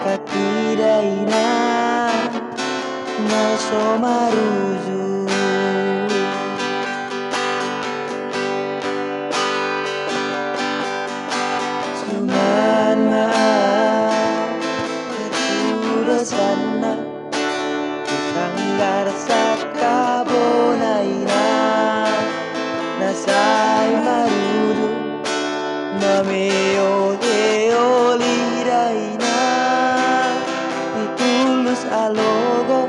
kakiraina naso maruju Sunan maaf ketulusanna Sanggar sakabonaina nasai maruju Nameo deo liraina Ditulus alogo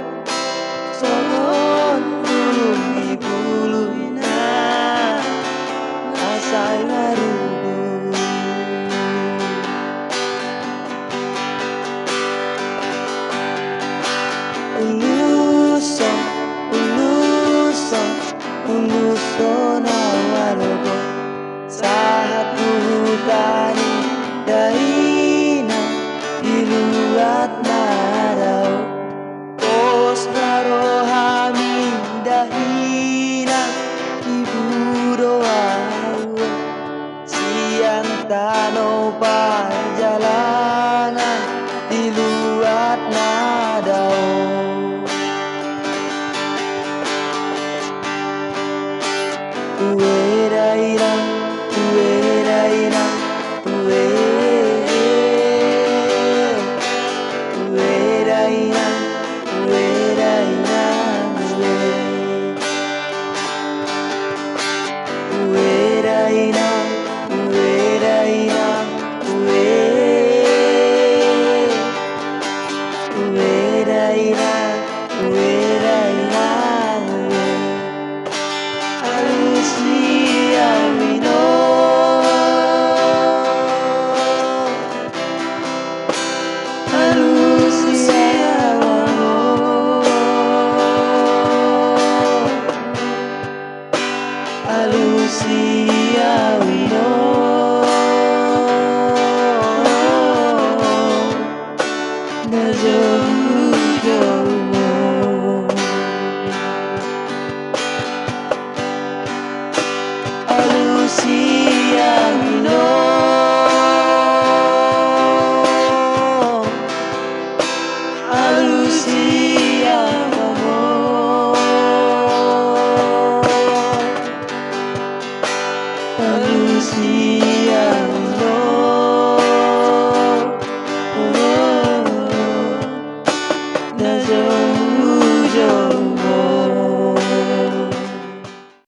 Songon bulung ibuluina Asai marudu Uluson, uluson, uluson awalogo Saat hutani dahina diluat narau Pos narohami dahina ibu doa Siang tano perjalanan diluat nadau Uerairang Uerairang Uerairang Uerairang Uerairang Uerairang Uerairang Uerairang Alusia wino Alusia wano Alusia wino Najo